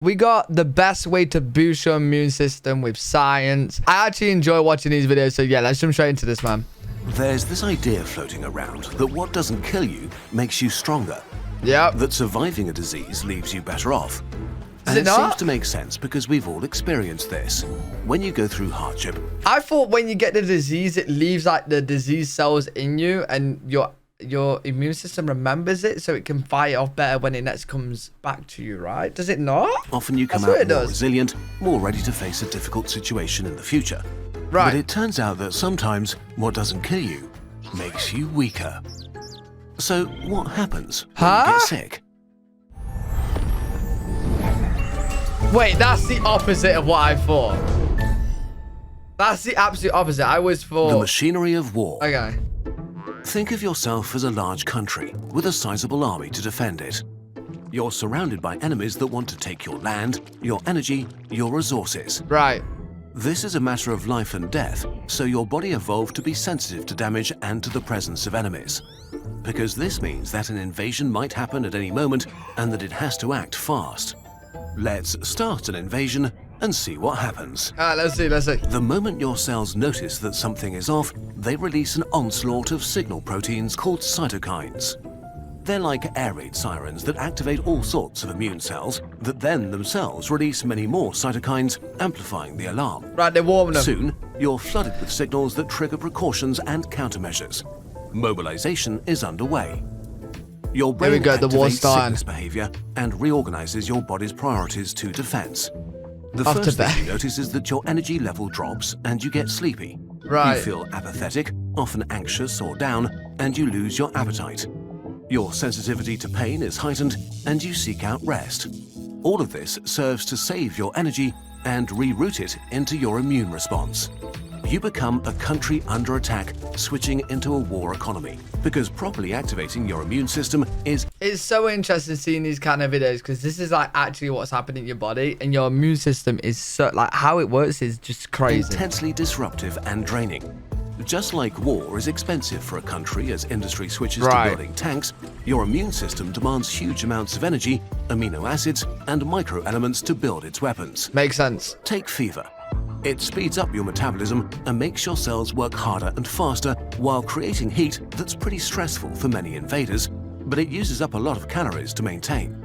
we got the best way to boost your immune system with science. I actually enjoy watching these videos, so yeah, let's jump straight into this, man. There's this idea floating around that what doesn't kill you makes you stronger. Yep. That surviving a disease leaves you better off. Does And it it not? seems to make sense because we've all experienced this. When you go through hardship, I thought when you get the disease, it leaves like the disease cells in you and your immune system remembers it so it can fight it off better when it next comes back to you, right? Does it not? often you come That's what out it more does. resilient, more ready to face a difficult situation in the future. Right. But it turns out that sometimes what doesn't kill you makes you weaker. So what happens when you get sick? Wait, that's the opposite of what I thought. That's the absolute opposite. I was for... The machinery of war. Okay. Think of yourself as a large country with a sizable army to defend it. You're surrounded by enemies that want to take your land, your energy, your resources. Right. This is a matter of life and death, so your body evolved to be sensitive to damage and to the presence of enemies. Because this means that an invasion might happen at any moment and that it has to act fast. Let's start an invasion and see what happens. Let's see. The moment your cells notice that something is off, they release an onslaught of signal proteins called cytokines. They're like air raid sirens that activate all sorts of immune cells that then themselves release many more cytokines, amplifying the alarm. Right, they're warming them. Soon, you're flooded with signals that trigger precautions and countermeasures. Mobilization is underway. Your Here we brain go, the war's activates starting. sickness behavior and reorganizes your body's priorities to defense. The Off to first bed. thing you notice is that your energy level drops and you get sleepy. Right. You feel apathetic, often anxious or down, and you lose your appetite. Your sensitivity to pain is heightened and you seek out rest. All of this serves to save your energy and reroute it into your immune response. You become a country under attack, switching into a war economy, because properly activating your immune system is It's so interesting seeing these kind of videos because this is like actually what's happening in your body and your immune system is so like how it works is just crazy. intensely disruptive and draining. Just like war is expensive for a country as industry switches Right. to building tanks, your immune system demands huge amounts of energy, amino acids, and microelements to build its weapons. Makes sense. Take fever. It speeds up your metabolism and makes your cells work harder and faster while creating heat that's pretty stressful for many invaders, but it uses up a lot of calories to maintain.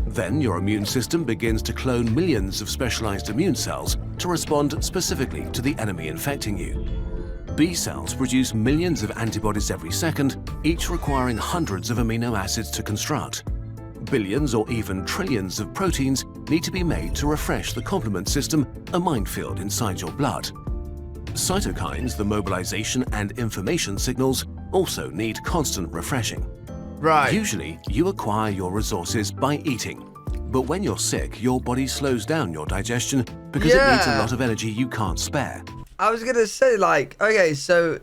Then your immune system begins to clone millions of specialized immune cells to respond specifically to the enemy infecting you. B cells produce millions of antibodies every second, each requiring hundreds of amino acids to construct. Billions or even trillions of proteins need to be made to refresh the complement system, a minefield inside your blood. Cytokines, the mobilization and information signals, also need constant refreshing. Right. Usually, you acquire your resources by eating. But when you're sick, your body slows down your digestion because it needs a Yeah. lot of energy you can't spare. I was gonna say like, okay, so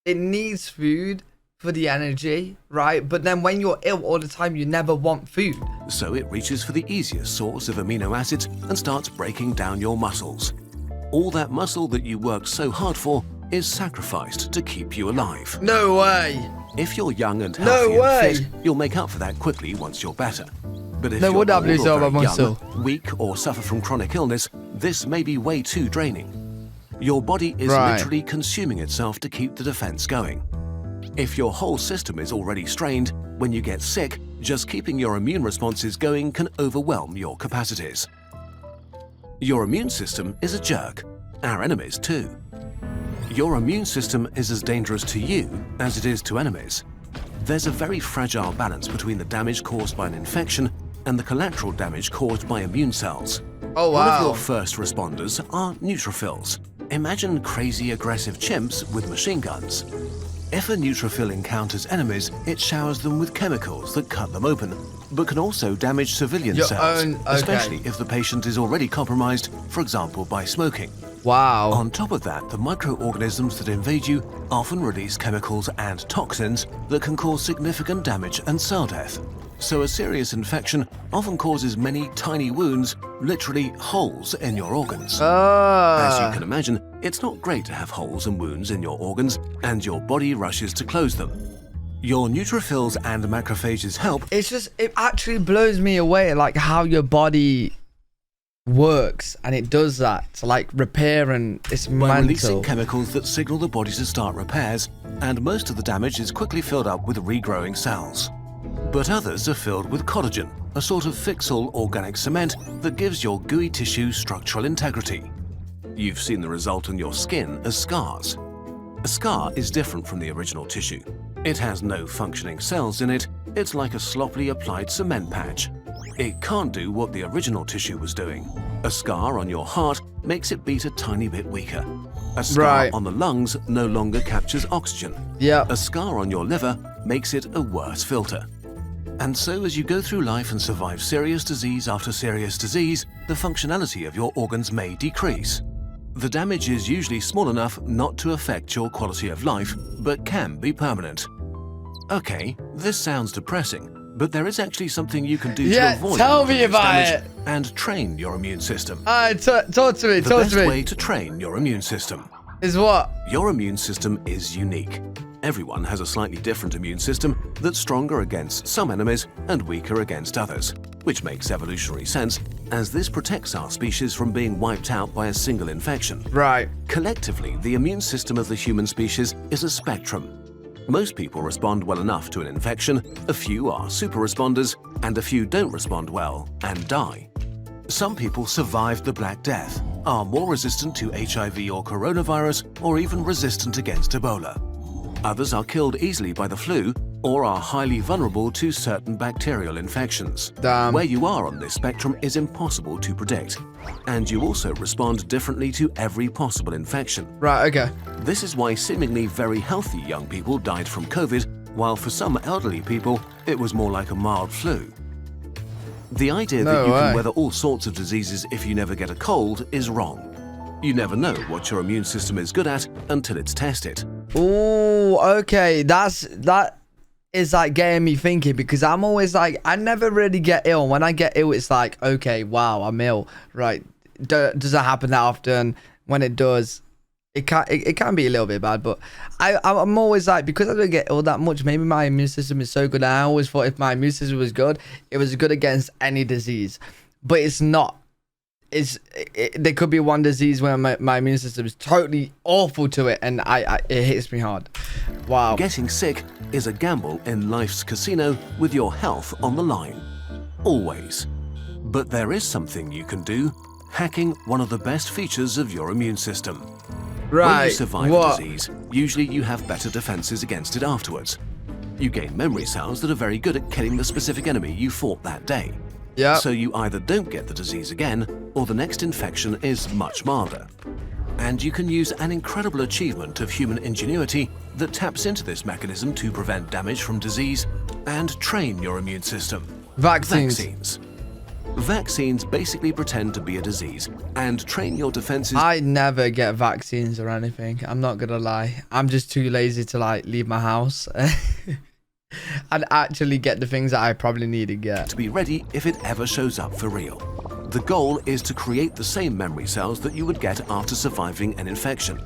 it needs food for the energy, right? But then when you're ill all the time, you never want food. So it reaches for the easiest source of amino acids and starts breaking down your muscles. All that muscle that you worked so hard for is sacrificed to keep you alive. No way. If you're young and No healthy way. and fit, you'll make up for that quickly once you're better. But if No you're wonder I old believe or so very about young, myself. weak, or suffer from chronic illness, this may be way too draining. Your body is Right. literally consuming itself to keep the defense going. If your whole system is already strained, when you get sick, just keeping your immune responses going can overwhelm your capacities. Your immune system is a jerk. Our enemies too. Your immune system is as dangerous to you as it is to enemies. There's a very fragile balance between the damage caused by an infection and the collateral damage caused by immune cells. Oh, One of wow. your first responders are neutrophils. Imagine crazy aggressive chimps with machine guns. If a neutrophil encounters enemies, it showers them with chemicals that cut them open, but can also damage civilian Your cells, own- okay. especially if the patient is already compromised, for example by smoking. Wow. On top of that, the microorganisms that invade you often release chemicals and toxins that can cause significant damage and cell death. So a serious infection often causes many tiny wounds, literally holes in your organs. As you can imagine, it's not great to have holes and wounds in your organs, and your body rushes to close them. Your neutrophils and macrophages help. It's just, it actually blows me away, like how your body works and it does that to like repair, and it's By releasing mental. chemicals that signal the body to start repairs, and most of the damage is quickly filled up with regrowing cells. But others are filled with collagen, a sort of fixal organic cement that gives your gooey tissue structural integrity. You've seen the result on your skin as scars. A scar is different from the original tissue. It has no functioning cells in it. It's like a sloppily applied cement patch. It can't do what the original tissue was doing. A scar on your heart makes it beat a tiny bit weaker. A scar Right. on the lungs no longer captures oxygen. Yeah. A scar on your liver makes it a worse filter. And so as you go through life and survive serious disease after serious disease, the functionality of your organs may decrease. The damage is usually small enough not to affect your quality of life, but can be permanent. Okay, this sounds depressing, but there is actually something you can do Yeah, to avoid tell a lot of me this about damage it. and train your immune system. Alright, talk to me, The talk best to me. way to train your immune system. Is what? Your immune system is unique. Everyone has a slightly different immune system that's stronger against some enemies and weaker against others, which makes evolutionary sense, as this protects our species from being wiped out by a single infection. Right. Collectively, the immune system of the human species is a spectrum. Most people respond well enough to an infection, a few are super responders, and a few don't respond well and die. Some people survive the Black Death, are more resistant to HIV or coronavirus, or even resistant against Ebola. Others are killed easily by the flu, or are highly vulnerable to certain bacterial infections. Damn. Where you are on this spectrum is impossible to predict, and you also respond differently to every possible infection. Right, okay. This is why seemingly very healthy young people died from COVID, while for some elderly people, it was more like a mild flu. The idea No that you way. can weather all sorts of diseases if you never get a cold is wrong. You never know what your immune system is good at until it's tested. Ooh, okay. That is like getting me thinking, because I'm always like, I never really get ill. When I get ill, it's like, okay, wow, I'm ill. Right. Doesn't happen that often. When it does, it can be a little bit bad, but I'm always like, because I don't get ill that much, maybe my immune system is so good. I always thought if my immune system was good, it was good against any disease, but it's not. There could be one disease where my immune system is totally awful to it, and it hits me hard. Wow. Getting sick is a gamble in life's casino with your health on the line. Always. But there is something you can do, hacking one of the best features of your immune system. When Right. you survive What? a disease, usually you have better defenses against it afterwards. You gain memory cells that are very good at killing the specific enemy you fought that day. Yeah. So you either don't get the disease again, or the next infection is much milder. And you can use an incredible achievement of human ingenuity that taps into this mechanism to prevent damage from disease and train your immune system. Vaccines. Vaccines basically pretend to be a disease and train your defenses. I never get vaccines or anything. I'm not gonna lie. I'm just too lazy to like leave my house and actually get the things that I probably need to get. To be ready if it ever shows up for real. The goal is to create the same memory cells that you would get after surviving an infection.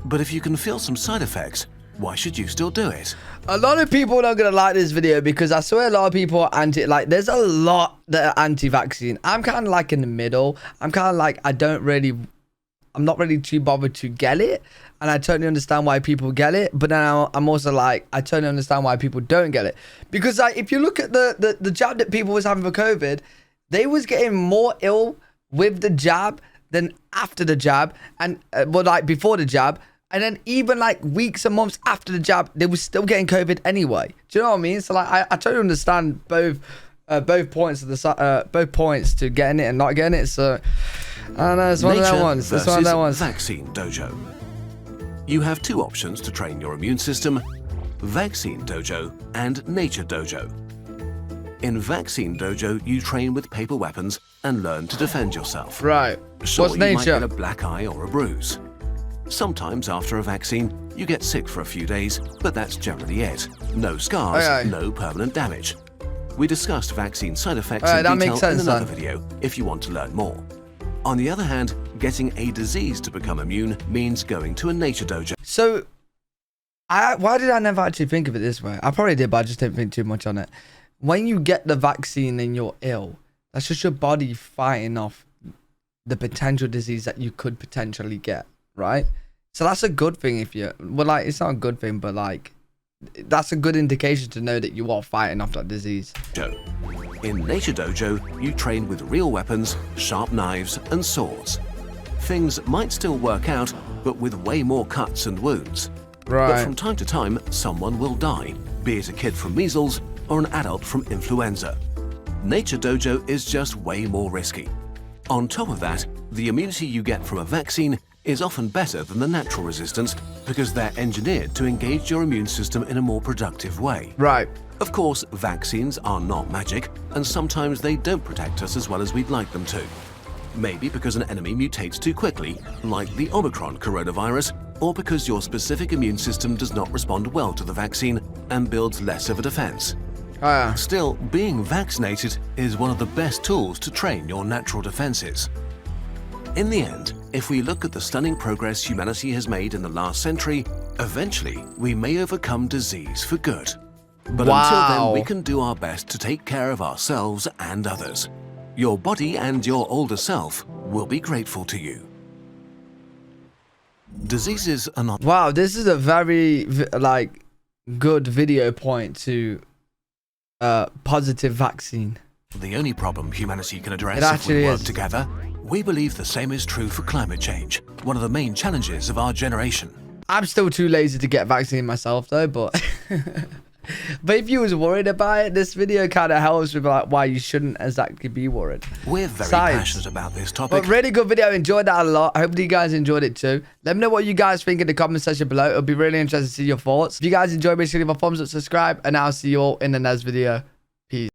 But if you can feel some side effects, why should you still do it? A lot of people are not gonna like this video, because I swear a lot of people are there's a lot that are anti-vaccine. I'm kind of like in the middle. I'm kind of like, I'm not really too bothered to get it, and I totally understand why people get it, but now I'm also like, I totally understand why people don't get it, because like, if you look at the jab that people was having for COVID, they was getting more ill with the jab than after the jab, and well, like before the jab, and then even like weeks and months after the jab, they were still getting COVID anyway. Do you know what I mean? So like, I totally understand both points of the both points to getting it and not getting it. So I don't know, it's one of Nature them ones. It's one of versus them ones. Vaccine Dojo. You have two options to train your immune system: Vaccine Dojo and Nature Dojo. In Vaccine Dojo, you train with paper weapons and learn to defend yourself. Right. Sure, What's you might nature? get a black eye or a bruise. Sometimes after a vaccine, you get sick for a few days, but that's generally it. No scars, Aye, aye. no permanent damage. We discussed vaccine side effects Aye, in that detail makes sense, in another son. video if you want to learn more. On the other hand, getting a disease to become immune means going to a nature dojo. So, why did I never actually think of it this way? I probably did, but I just didn't think too much on it. When you get the vaccine and you're ill, that's just your body fighting off the potential disease that you could potentially get, right? So that's a good thing if you, well, like, it's not a good thing, but like, that's a good indication to know that you are fighting off that disease. In Nature Dojo, you train with real weapons, sharp knives, and swords. Things might still work out, but with way more cuts and wounds. Right. But from time to time, someone will die, be it a kid from measles or an adult from influenza. Nature Dojo is just way more risky. On top of that, the immunity you get from a vaccine is often better than the natural resistance because they're engineered to engage your immune system in a more productive way. Right. Of course, vaccines are not magic, and sometimes they don't protect us as well as we'd like them to. Maybe because an enemy mutates too quickly, like the Omicron coronavirus, or because your specific immune system does not respond well to the vaccine and builds less of a defense. Still, being vaccinated is one of the best tools to train your natural defenses. In the end, if we look at the stunning progress humanity has made in the last century, eventually we may overcome disease for good. But until then, we can do our best to take care of ourselves and others. Your body and your older self will be grateful to you. Diseases are not... Wow, this is a very, like, good video point to positive vaccine. the only problem humanity can address It if we actually work is. together. We believe the same is true for climate change, one of the main challenges of our generation. I'm still too lazy to get vaccinated myself though, but but if you was worried about it, this video kind of helps with like why you shouldn't exactly be worried. We're very Science. passionate about this topic. But really good video. Enjoyed that a lot. I hope that you guys enjoyed it too. Let me know what you guys think in the comment section below. It'll be really interesting to see your thoughts. If you guys enjoyed, make sure to leave a thumbs up, subscribe, and I'll see you all in the next video. Peace.